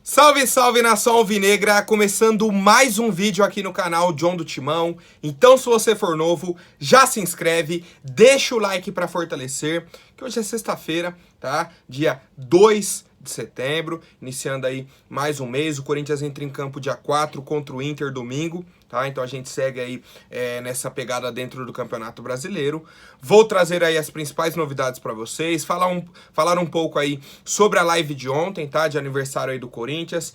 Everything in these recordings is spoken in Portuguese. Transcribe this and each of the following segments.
Salve, salve nação alvinegra, começando mais um vídeo aqui no canal John do Timão. Então se você for novo, já se inscreve, deixa o like para fortalecer, que hoje é sexta-feira, tá? Dia 2 de setembro, iniciando aí mais um mês. O Corinthians entra em campo dia 4 contra o Inter domingo, tá? Então a gente segue aí nessa pegada dentro do Campeonato Brasileiro. Vou trazer aí as principais novidades para vocês, falar um pouco aí sobre a live de ontem, tá? De aniversário aí do Corinthians.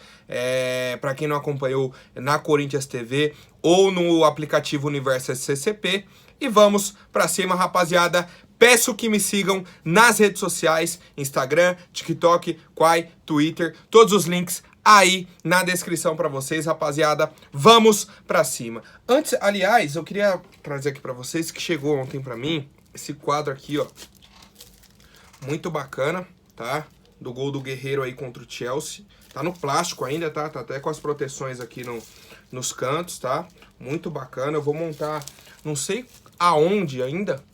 Para quem não acompanhou na Corinthians TV ou no aplicativo Universo SCCP. E vamos para cima, rapaziada. Peço que me sigam nas redes sociais, Instagram, TikTok, Quai, Twitter, todos os links aí na descrição para vocês, rapaziada. Vamos pra cima. Antes, aliás, eu queria trazer aqui para vocês que chegou ontem para mim esse quadro aqui, ó. Muito bacana, tá? Do gol do Guerreiro aí contra o Chelsea. Tá no plástico ainda, tá? Tá até com as proteções aqui nos cantos, tá? Muito bacana. Eu vou montar, não sei aonde ainda,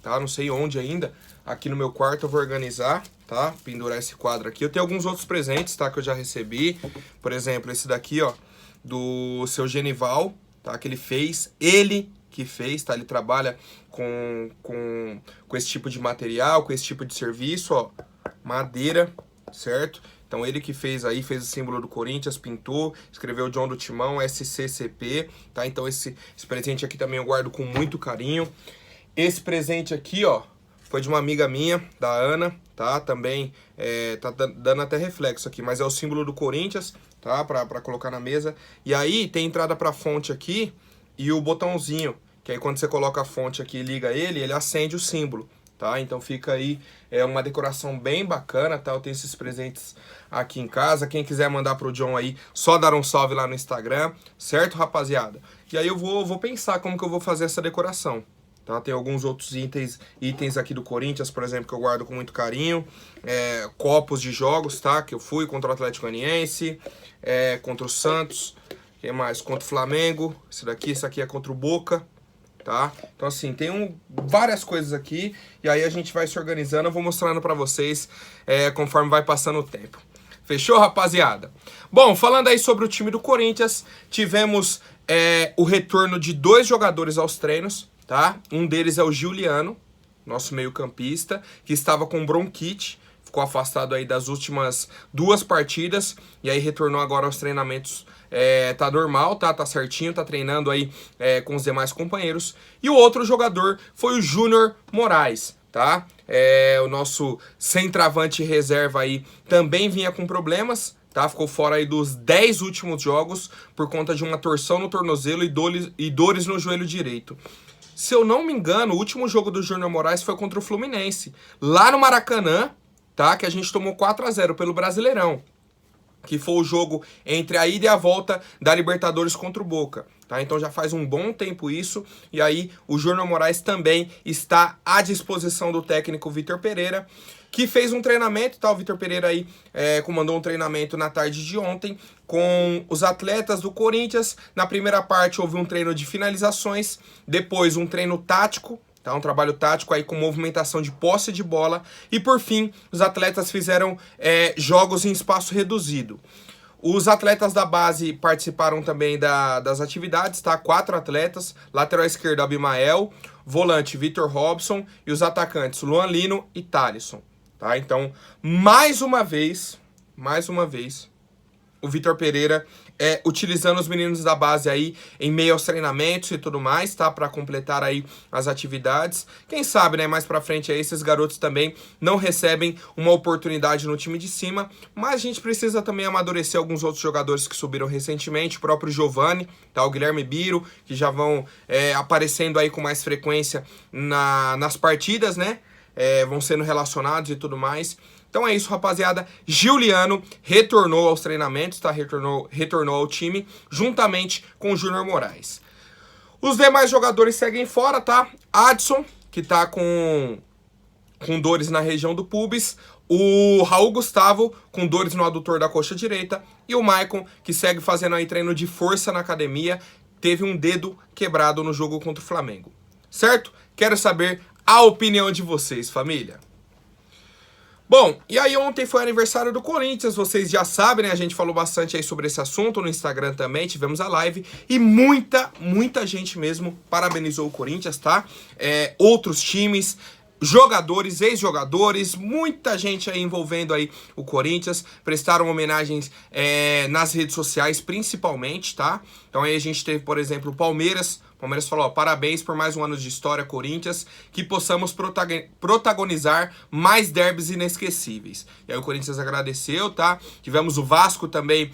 tá? Não sei onde ainda. Aqui no meu quarto eu vou organizar, tá? Pendurar esse quadro aqui. Eu tenho alguns outros presentes, tá? Que eu já recebi. Por exemplo, esse daqui, ó. Do seu Genival, tá? Que ele fez. Ele que fez, tá? Ele trabalha com esse tipo de material, com esse tipo de serviço, ó. Madeira, certo? Então ele que fez aí, fez o símbolo do Corinthians, pintou, escreveu John do Timão, SCCP, tá? Então esse presente aqui também eu guardo com muito carinho. Esse presente aqui, ó, foi de uma amiga minha, da Ana, tá? Também tá dando até reflexo aqui, mas é o símbolo do Corinthians, tá? Pra colocar na mesa. E aí tem entrada pra fonte aqui e o botãozinho, que aí quando você coloca a fonte aqui e liga ele acende o símbolo, tá? Então fica aí uma decoração bem bacana, tá? Eu tenho esses presentes aqui em casa. Quem quiser mandar pro John aí, só dar um salve lá no Instagram, certo, rapaziada? E aí eu vou pensar como que eu vou fazer essa decoração. Tá, tem alguns outros itens aqui do Corinthians, por exemplo, que eu guardo com muito carinho. Copos de jogos, tá? Que eu fui contra o Atlético Goianiense, contra o Santos, que mais? Contra o Flamengo. Esse aqui é contra o Boca, tá? Então assim, tem várias coisas aqui. E aí a gente vai se organizando, eu vou mostrando pra vocês conforme vai passando o tempo. Fechou, rapaziada? Bom, falando aí sobre o time do Corinthians, tivemos o retorno de 2 jogadores aos treinos, tá? Um deles é o Giuliano, nosso meio-campista, que estava com bronquite, ficou afastado aí das últimas 2 partidas e aí retornou agora aos treinamentos. Tá normal, tá certinho, tá treinando aí com os demais companheiros. E o outro jogador foi o Júnior Moraes, tá? O nosso centroavante reserva aí também vinha com problemas, tá? Ficou fora aí dos 10 últimos jogos por conta de uma torção no tornozelo e dores no joelho direito. Se eu não me engano, o último jogo do Júnior Moraes foi contra o Fluminense, lá no Maracanã, tá? Que a gente tomou 4-0 pelo Brasileirão, que foi o jogo entre a ida e a volta da Libertadores contra o Boca, tá? Então já faz um bom tempo isso, e aí o Júnior Moraes também está à disposição do técnico Vitor Pereira, que fez um treinamento, tá? O Vitor Pereira aí comandou um treinamento na tarde de ontem com os atletas do Corinthians. Na primeira parte houve um treino de finalizações, depois um treino tático, tá? Um trabalho tático aí com movimentação de posse de bola, e por fim os atletas fizeram jogos em espaço reduzido. Os atletas da base participaram também das atividades, tá? 4 atletas, lateral esquerdo Abimael, volante Vitor Robson e os atacantes Luan Lino e Thalisson. Tá? Então, mais uma vez, o Vitor Pereira utilizando os meninos da base aí em meio aos treinamentos e tudo mais, tá? Para completar aí as atividades. Quem sabe, né, mais pra frente aí esses garotos também não recebem uma oportunidade no time de cima, mas a gente precisa também amadurecer alguns outros jogadores que subiram recentemente, o próprio Giovani, tá? O Guilherme Biro, que já vão aparecendo aí com mais frequência nas partidas, né? Vão sendo relacionados e tudo mais. Então é isso, rapaziada. Giuliano retornou aos treinamentos, tá? Retornou ao time, juntamente com o Júnior Moraes. Os demais jogadores seguem fora, tá? Adson, que tá com dores na região do pubis. O Raul Gustavo, com dores no adutor da coxa direita. E o Maicon, que segue fazendo aí treino de força na academia. Teve um dedo quebrado no jogo contra o Flamengo. Certo? Quero saber a opinião de vocês, família. Bom, e aí ontem foi aniversário do Corinthians, vocês já sabem, né? A gente falou bastante aí sobre esse assunto no Instagram também, tivemos a live. E muita gente mesmo parabenizou o Corinthians, tá? Outros times, jogadores, ex-jogadores, muita gente aí envolvendo aí o Corinthians, prestaram homenagens nas redes sociais principalmente, tá? Então aí a gente teve, por exemplo, o Palmeiras falou, ó, parabéns por mais um ano de história, Corinthians, que possamos protagonizar mais derbys inesquecíveis. E aí o Corinthians agradeceu, tá? Tivemos o Vasco também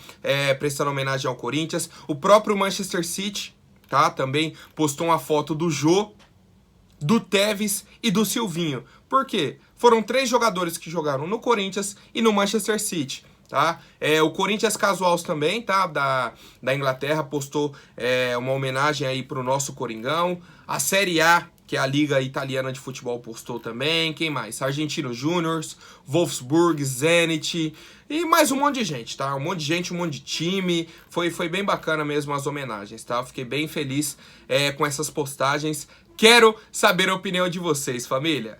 prestando homenagem ao Corinthians. O próprio Manchester City, tá? Também postou uma foto do Jô, do Tevez e do Silvinho. Por quê? Foram 3 jogadores que jogaram no Corinthians e no Manchester City. Tá? O Corinthians Casuals também, tá? Da Inglaterra, postou uma homenagem aí pro nosso Coringão. A Série A, que é a Liga Italiana de Futebol, postou também. Quem mais? Argentinos Júniors, Wolfsburg, Zenit e mais um monte de gente, tá? Um monte de gente, um monte de time. Foi bem bacana mesmo as homenagens, tá? Eu fiquei bem feliz com essas postagens. Quero saber a opinião de vocês, família.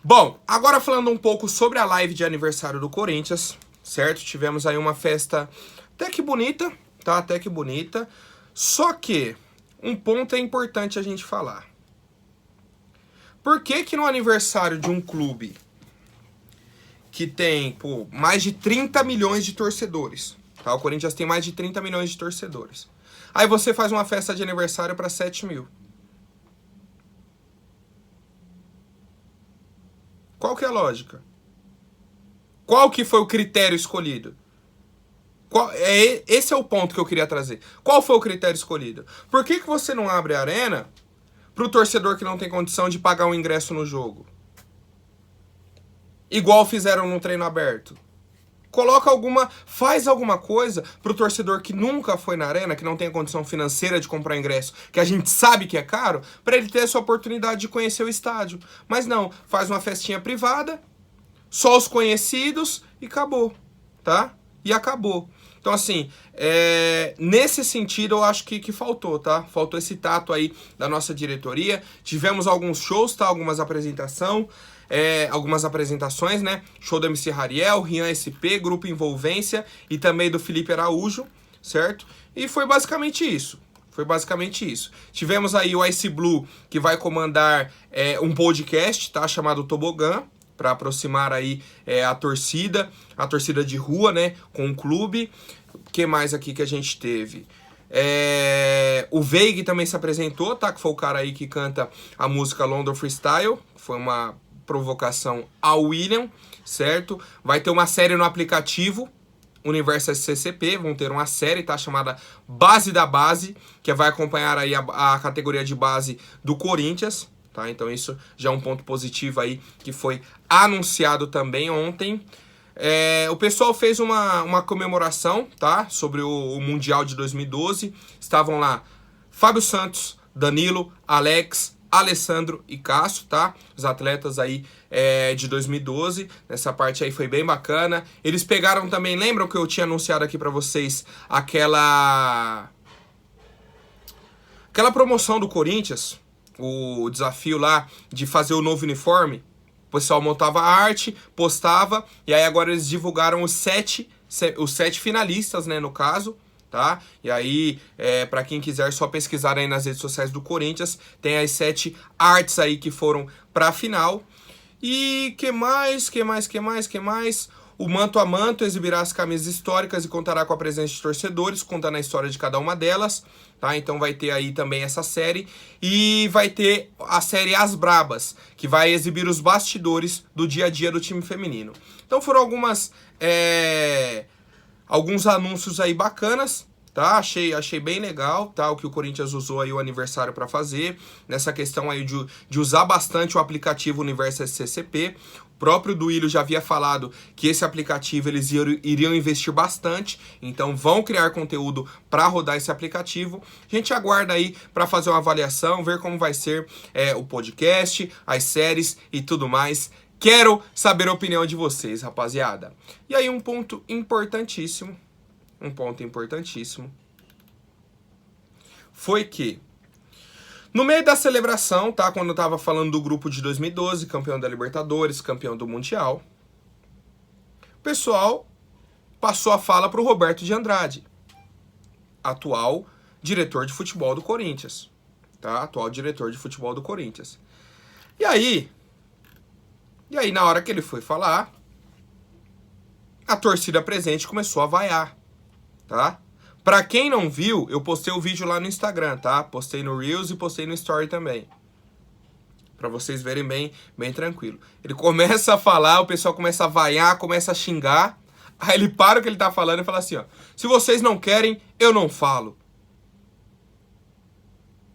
Bom, agora falando um pouco sobre a live de aniversário do Corinthians, certo? Tivemos aí uma festa até que bonita, tá? Até que bonita. Só que um ponto é importante a gente falar. Por que que no aniversário de um clube que tem, pô, mais de 30 milhões de torcedores, tá? O Corinthians tem mais de 30 milhões de torcedores. Aí você faz uma festa de aniversário para 7 mil. Qual que é a lógica? Qual que foi o critério escolhido? Esse é o ponto que eu queria trazer. Qual foi o critério escolhido? Por que que você não abre a arena para o torcedor que não tem condição de pagar um ingresso no jogo? Igual fizeram no treino aberto. Faz alguma coisa pro torcedor que nunca foi na arena, que não tem a condição financeira de comprar ingresso, que a gente sabe que é caro, para ele ter essa oportunidade de conhecer o estádio. Mas não, faz uma festinha privada, só os conhecidos e acabou, tá? E acabou. Então, assim, nesse sentido eu acho que faltou, tá? Faltou esse tato aí da nossa diretoria. Tivemos alguns shows, tá? Algumas apresentações, né? Show do MC Hariel, Rian SP, Grupo Envolvência e também do Felipe Araújo, certo? E foi basicamente isso. Foi basicamente isso. Tivemos aí o Ice Blue, que vai comandar um podcast, tá? Chamado Tobogã, para aproximar aí a torcida de rua, né? Com o clube. O que mais aqui que a gente teve? O Veig também se apresentou, tá? Que foi o cara aí que canta a música London Freestyle. Foi uma provocação ao William, certo? Vai ter uma série no aplicativo Universo SCCP, vão ter uma série, tá? Chamada Base da Base, que vai acompanhar aí a categoria de base do Corinthians, tá? Então isso já é um ponto positivo aí, que foi anunciado também ontem. O pessoal fez uma comemoração, tá? Sobre o Mundial de 2012. Estavam lá Fábio Santos, Danilo, Alex, Alessandro e Cássio, tá? Os atletas aí de 2012. Nessa parte aí foi bem bacana. Eles pegaram também, lembram que eu tinha anunciado aqui pra vocês aquela promoção do Corinthians? O desafio lá de fazer o novo uniforme? O pessoal montava a arte, postava, e aí agora eles divulgaram os sete finalistas, né, no caso, tá? E aí, para quem quiser só pesquisar aí nas redes sociais do Corinthians, tem as 7 artes aí que foram pra final. E que mais? O Manto a Manto exibirá as camisas históricas e contará com a presença de torcedores, contando a história de cada uma delas, tá? Então vai ter aí também essa série. E vai ter a série As Brabas, que vai exibir os bastidores do dia a dia do time feminino. Então foram alguns anúncios aí bacanas, tá? Achei bem legal, tá? O que o Corinthians usou aí o aniversário para fazer, nessa questão aí de usar bastante o aplicativo Universo SCCP. O próprio Duílio já havia falado que esse aplicativo eles iriam investir bastante, então vão criar conteúdo para rodar esse aplicativo. A gente aguarda aí para fazer uma avaliação, ver como vai ser o podcast, as séries e tudo mais. Quero saber a opinião de vocês, rapaziada. E aí um ponto importantíssimo, foi que No meio da celebração, tá? Quando eu tava falando do grupo de 2012, campeão da Libertadores, campeão do Mundial, o pessoal passou a fala pro Roberto de Andrade, atual diretor de futebol do Corinthians, tá? Atual diretor de futebol do Corinthians. E aí, na hora que ele foi falar, a torcida presente começou a vaiar, tá? Pra quem não viu, eu postei o vídeo lá no Instagram, tá? Postei no Reels e postei no Story também. Pra vocês verem bem tranquilo. Ele começa a falar, o pessoal começa a vaiar, começa a xingar. Aí ele para o que ele tá falando e fala assim, ó. Se vocês não querem, eu não falo.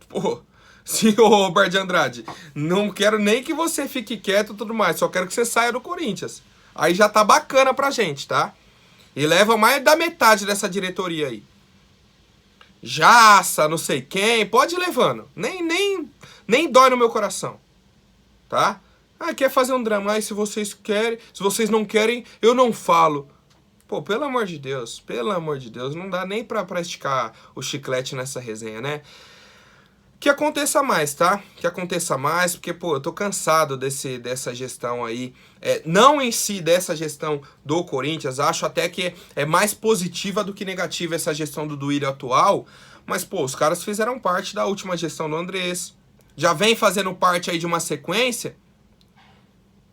Pô, senhor Roberto de Andrade, não quero nem que você fique quieto e tudo mais. Só quero que você saia do Corinthians. Aí já tá bacana pra gente, tá? E leva mais da metade dessa diretoria aí. Jaça, não sei quem, pode ir levando. Nem dói no meu coração. Tá? Ah, quer fazer um drama. Aí se vocês querem, se vocês não querem, eu não falo. Pô, pelo amor de Deus, não dá nem pra esticar o chiclete nessa resenha, né? Que aconteça mais, tá? Que aconteça mais, porque, pô, eu tô cansado dessa gestão aí. Não em si dessa gestão do Corinthians, acho até que é mais positiva do que negativa essa gestão do Duílio atual. Mas, pô, os caras fizeram parte da última gestão do Andrés. Já vem fazendo parte aí de uma sequência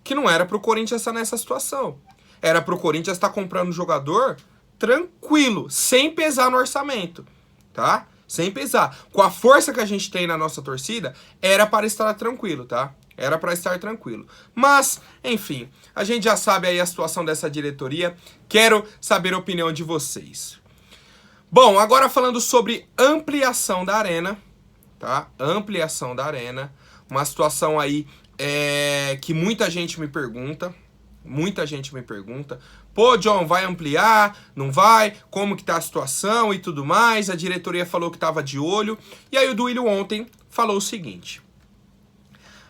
que não era pro Corinthians estar nessa situação. Era pro Corinthians estar comprando jogador tranquilo, sem pesar no orçamento, tá? Sem pesar. Com a força que a gente tem na nossa torcida, era para estar tranquilo, tá? Era para estar tranquilo. Mas, enfim, a gente já sabe aí a situação dessa diretoria. Quero saber a opinião de vocês. Bom, agora falando sobre ampliação da arena, tá? Ampliação da arena. Uma situação aí que muita gente me pergunta. Pô, John, vai ampliar? Não vai? Como que tá a situação e tudo mais? A diretoria falou que tava de olho. E aí o Duílio ontem falou o seguinte.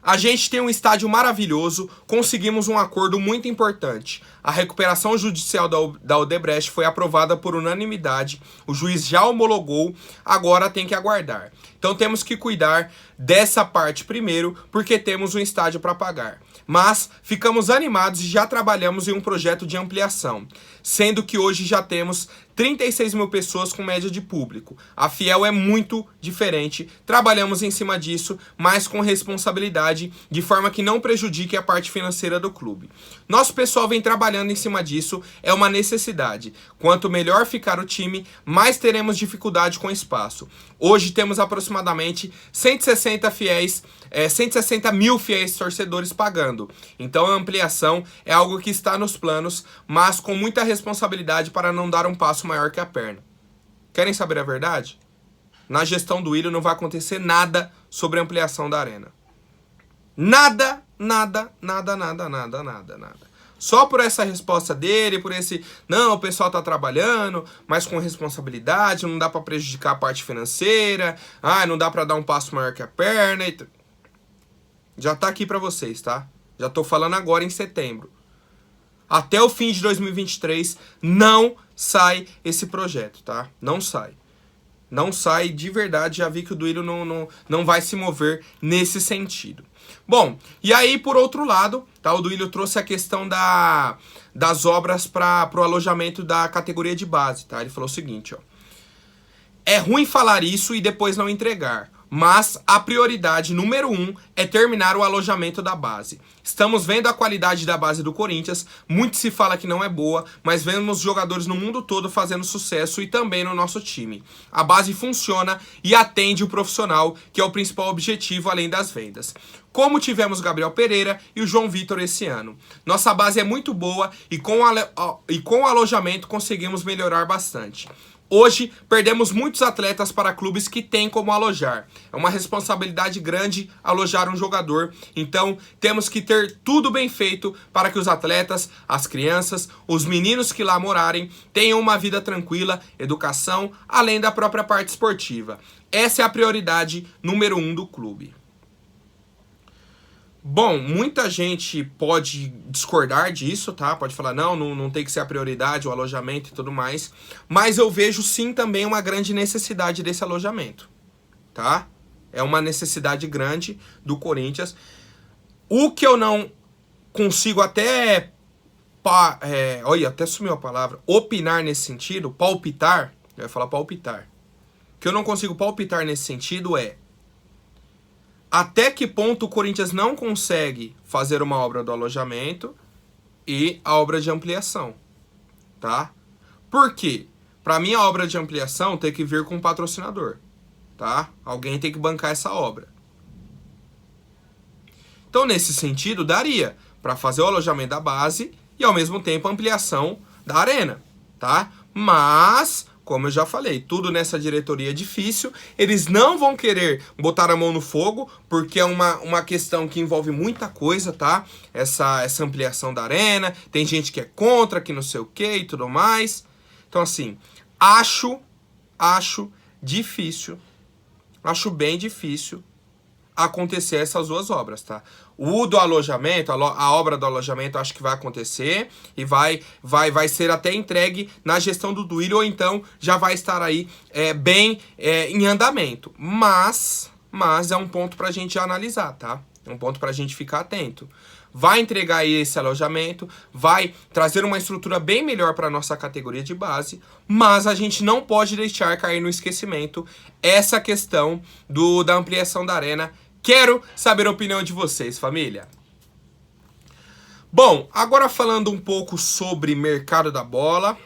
A gente tem um estádio maravilhoso, conseguimos um acordo muito importante. A recuperação judicial da Odebrecht foi aprovada por unanimidade, o juiz já homologou, agora tem que aguardar. Então temos que cuidar dessa parte primeiro, porque temos um estádio para pagar. Mas ficamos animados e já trabalhamos em um projeto de ampliação, sendo que hoje já temos 36 mil pessoas com média de público. A Fiel é muito diferente, trabalhamos em cima disso, mas com responsabilidade, de forma que não prejudique a parte financeira do clube. Nosso pessoal vem trabalhando em cima disso, é uma necessidade. Quanto melhor ficar o time, mais teremos dificuldade com espaço. Hoje temos aproximadamente 160 mil fiéis torcedores pagando. Então a ampliação é algo que está nos planos, mas com muita responsabilidade para não dar um passo maior que a perna. Querem saber a verdade? Na gestão do Duílio não vai acontecer nada sobre a ampliação da arena. Nada. Só por essa resposta dele, por esse... Não, o pessoal tá trabalhando, mas com responsabilidade, não dá pra prejudicar a parte financeira, não dá pra dar um passo maior que a perna. Já tá aqui pra vocês, tá? Já tô falando agora em setembro. Até o fim de 2023, não sai esse projeto, tá? Não sai. Não sai de verdade, já vi que o Duílio não vai se mover nesse sentido. Bom, e aí por outro lado, tá, o Duílio trouxe a questão das obras para o alojamento da categoria de base, tá? Ele falou o seguinte, ó. É ruim falar isso e depois não entregar, mas a prioridade número 1 é terminar o alojamento da base. Estamos vendo a qualidade da base do Corinthians, muito se fala que não é boa, mas vemos jogadores no mundo todo fazendo sucesso e também no nosso time. A base funciona e atende o profissional, que é o principal objetivo além das vendas. Como tivemos o Gabriel Pereira e o João Vitor esse ano. Nossa base é muito boa e com o alojamento conseguimos melhorar bastante. Hoje, perdemos muitos atletas para clubes que têm como alojar. É uma responsabilidade grande alojar um jogador, então temos que ter tudo bem feito para que os atletas, as crianças, os meninos que lá morarem tenham uma vida tranquila, educação, além da própria parte esportiva. Essa é a prioridade número 1 do clube. Bom, muita gente pode discordar disso, tá? Pode falar, não tem que ser a prioridade, o alojamento e tudo mais. Mas eu vejo sim também uma grande necessidade desse alojamento, tá? É uma necessidade grande do Corinthians. O que eu não consigo até... olha, até sumiu a palavra. Opinar nesse sentido, palpitar. Eu ia falar palpitar. O que eu não consigo palpitar nesse sentido é... até que ponto o Corinthians não consegue fazer uma obra do alojamento e a obra de ampliação, tá? Por quê? Para mim, a obra de ampliação tem que vir com um patrocinador, tá? Alguém tem que bancar essa obra. Então, nesse sentido, daria para fazer o alojamento da base e, ao mesmo tempo, a ampliação da arena, tá? Mas... como eu já falei, tudo nessa diretoria é difícil. Eles não vão querer botar a mão no fogo, porque é uma questão que envolve muita coisa, tá? Essa ampliação da arena. Tem gente que é contra, que não sei o que e tudo mais. Então, assim, acho difícil, acho bem difícil acontecer essas duas obras, tá? O do alojamento, a obra do alojamento, acho que vai acontecer e vai ser até entregue na gestão do Duílio, ou então já vai estar aí bem em andamento. Mas é um ponto pra gente analisar, tá? É um ponto pra gente ficar atento. Vai entregar aí esse alojamento, vai trazer uma estrutura bem melhor para a nossa categoria de base, mas a gente não pode deixar cair no esquecimento essa questão da ampliação da arena. Quero saber a opinião de vocês, família. Bom, agora falando um pouco sobre mercado da bola,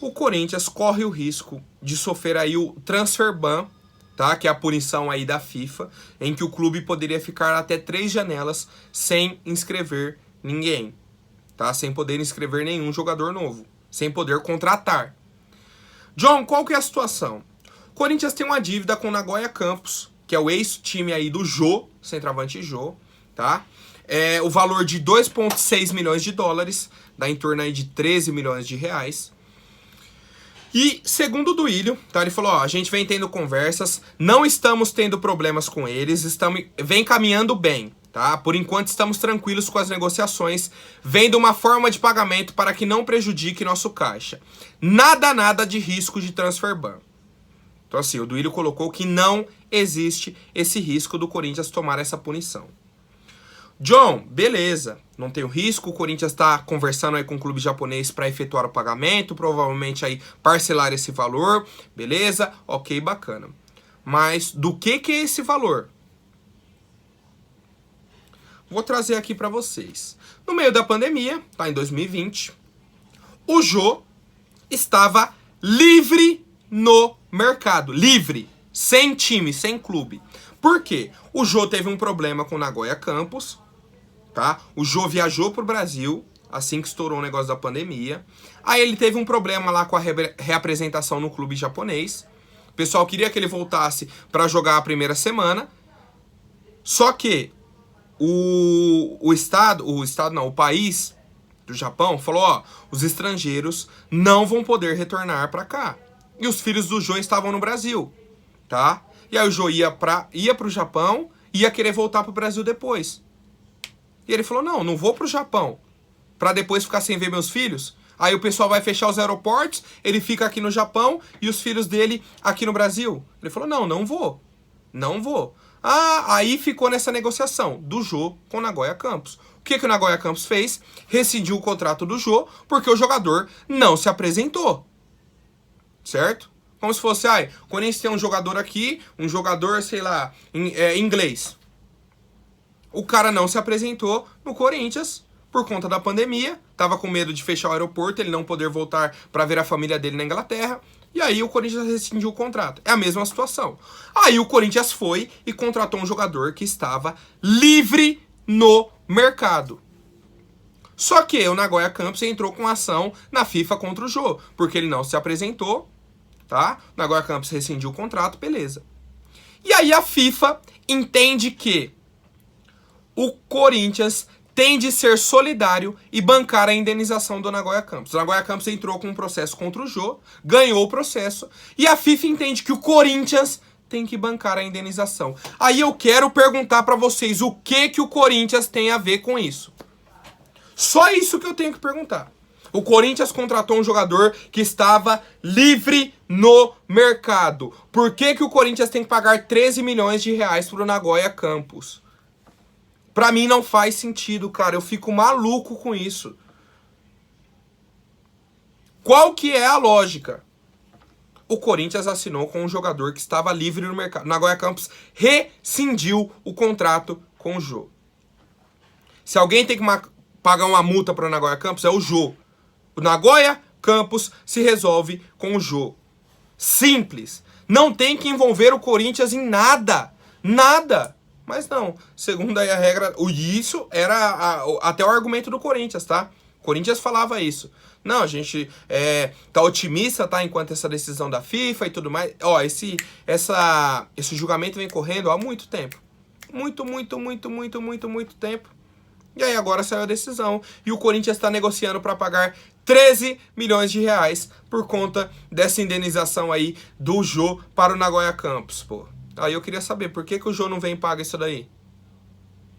o Corinthians corre o risco de sofrer aí o transfer ban, tá? Que é a punição aí da FIFA, em que o clube poderia ficar até 3 janelas sem inscrever ninguém, tá? Sem poder inscrever nenhum jogador novo, sem poder contratar. John, qual que é a situação? O Corinthians tem uma dívida com o Nagoya Campos, que é o ex-time aí do Jô, centroavante Jô, tá? O valor de 2,6 milhões de dólares, dá em torno aí de 13 milhões de reais. E segundo o Duílio, tá? Ele falou, ó, a gente vem tendo conversas, não estamos tendo problemas com eles, vem caminhando bem, tá? Por enquanto estamos tranquilos com as negociações, vendo uma forma de pagamento para que não prejudique nosso caixa. Nada de risco de transfer ban. Então assim, o Duílio colocou que não existe esse risco do Corinthians tomar essa punição. John, beleza, não tem o risco, o Corinthians está conversando aí com o clube japonês para efetuar o pagamento, provavelmente aí parcelar esse valor, beleza, ok, bacana. Mas do que é esse valor? Vou trazer aqui para vocês. No meio da pandemia, tá, em 2020, o Jô estava livre no mercado, livre, sem time, sem clube. Por quê? O Jô teve um problema com o Nagoya Campos, tá? O Jô viajou pro Brasil, assim que estourou o negócio da pandemia. Aí ele teve um problema lá com a reapresentação no clube japonês. O pessoal queria que ele voltasse para jogar a primeira semana. Só que o país do Japão falou, ó, os estrangeiros não vão poder retornar para cá. E os filhos do Jô estavam no Brasil, tá? E aí o Jô ia pro Japão e ia querer voltar pro Brasil depois. E ele falou, não vou pro Japão pra depois ficar sem ver meus filhos. Aí o pessoal vai fechar os aeroportos, ele fica aqui no Japão e os filhos dele aqui no Brasil. Ele falou, não vou. Ah, aí ficou nessa negociação do Jô com o Nagoya Campos. O que o Nagoya Campos fez? Rescindiu o contrato do Jô porque o jogador não se apresentou. Certo? Como se fosse, o Corinthians tem um jogador aqui, um jogador, sei lá, inglês. O cara não se apresentou no Corinthians por conta da pandemia, tava com medo de fechar o aeroporto, ele não poder voltar para ver a família dele na Inglaterra, e aí o Corinthians rescindiu o contrato. É a mesma situação. Aí o Corinthians foi e contratou um jogador que estava livre no mercado. Só que o Nagoya Campos entrou com ação na FIFA contra o Jô, porque ele não se apresentou, tá? O Nagoya Campos rescindiu o contrato, beleza. E aí a FIFA entende que o Corinthians tem de ser solidário e bancar a indenização do Nagoya Campos. O Nagoya Campos entrou com um processo contra o Jô, ganhou o processo, e a FIFA entende que o Corinthians tem que bancar a indenização. Aí eu quero perguntar pra vocês o que o Corinthians tem a ver com isso. Só isso que eu tenho que perguntar. O Corinthians contratou um jogador que estava livre no mercado. Por que que o Corinthians tem que pagar 13 milhões de reais pro Nagoya Campos? Pra mim não faz sentido, cara. Eu fico maluco com isso. Qual que é a lógica? O Corinthians assinou com um jogador que estava livre no mercado. O Nagoya Campos rescindiu o contrato com o Jô. Se alguém tem que pagar uma multa para o Nagoya Campos, é o Jô. O Nagoya Campos se resolve com o Jô. Simples. Não tem que envolver o Corinthians em nada. Nada. Mas não. Segundo aí a regra... Isso era até o argumento do Corinthians, tá? O Corinthians falava isso. Não, a gente tá otimista, tá? Enquanto essa decisão da FIFA e tudo mais. Ó, esse julgamento vem correndo há muito tempo. Muito tempo. E aí agora saiu a decisão. E o Corinthians está negociando para pagar 13 milhões de reais por conta dessa indenização aí do Jô para o Nagoya Campos, pô. Aí eu queria saber, por que que o Jô não vem e paga isso daí?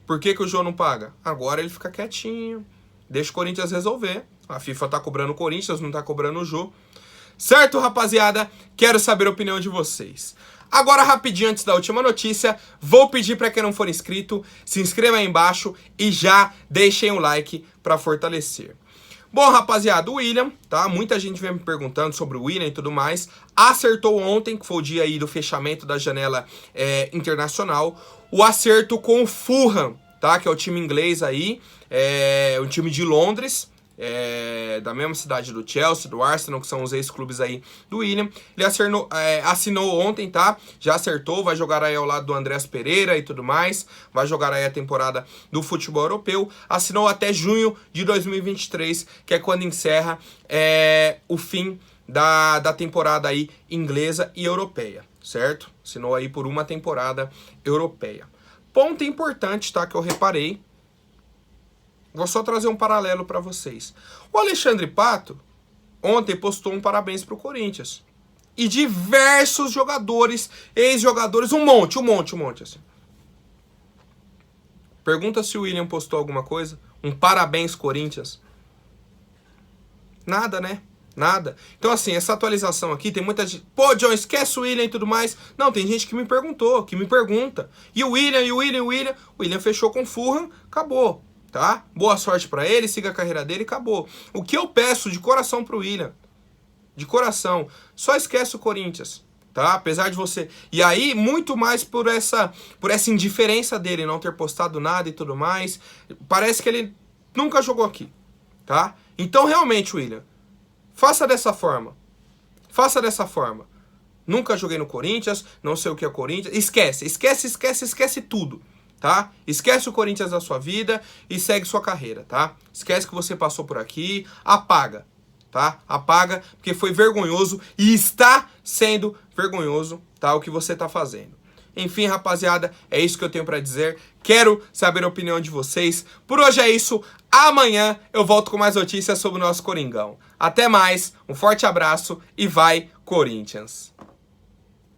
Por que que o Jô não paga? Agora ele fica quietinho. Deixa o Corinthians resolver. A FIFA tá cobrando o Corinthians, não tá cobrando o Jô. Certo, rapaziada? Quero saber a opinião de vocês. Agora, rapidinho, antes da última notícia, vou pedir para quem não for inscrito, se inscreva aí embaixo e já deixem um like para fortalecer. Bom, rapaziada, o William, tá? Muita gente vem me perguntando sobre o William e tudo mais. Acertou ontem, que foi o dia aí do fechamento da janela internacional, o acerto com o Fulham, tá? Que é o time inglês aí, o time de Londres. Da mesma cidade do Chelsea, do Arsenal, que são os ex-clubes aí do William. Ele assinou ontem, tá? Já acertou, vai jogar aí ao lado do Andrés Pereira e tudo mais. Vai jogar aí a temporada do futebol europeu. Assinou até junho de 2023, que é quando encerra o fim da temporada aí inglesa e europeia, certo? Assinou aí por uma temporada europeia. Ponto importante, tá? Que eu reparei. Vou só trazer um paralelo para vocês. O Alexandre Pato ontem postou um parabéns pro Corinthians. E diversos jogadores, ex-jogadores, um monte assim. Pergunta se o William postou alguma coisa. Um parabéns, Corinthians. Nada, né? Nada. Então, assim, essa atualização aqui, tem muita gente... Pô, John, esquece o William e tudo mais. Não, tem gente que me perguntou, que me pergunta. E o William? O William fechou com o Fulham, acabou. Tá? Boa sorte pra ele, siga a carreira dele e acabou. O que eu peço de coração pro William, de coração, só esquece o Corinthians, tá? Apesar de você... E aí, muito mais por essa indiferença dele, não ter postado nada e tudo mais. Parece que ele nunca jogou aqui, tá? Então, realmente, William, faça dessa forma. Faça dessa forma. Nunca joguei no Corinthians, não sei o que é Corinthians. Esquece tudo. Tá? Esquece o Corinthians da sua vida e segue sua carreira, tá? Esquece que você passou por aqui, apaga, tá? Apaga, porque foi vergonhoso e está sendo vergonhoso, tá? O que você tá fazendo. Enfim, rapaziada, é isso que eu tenho pra dizer. Quero saber a opinião de vocês. Por hoje é isso. Amanhã eu volto com mais notícias sobre o nosso Coringão. Até mais, um forte abraço e vai, Corinthians!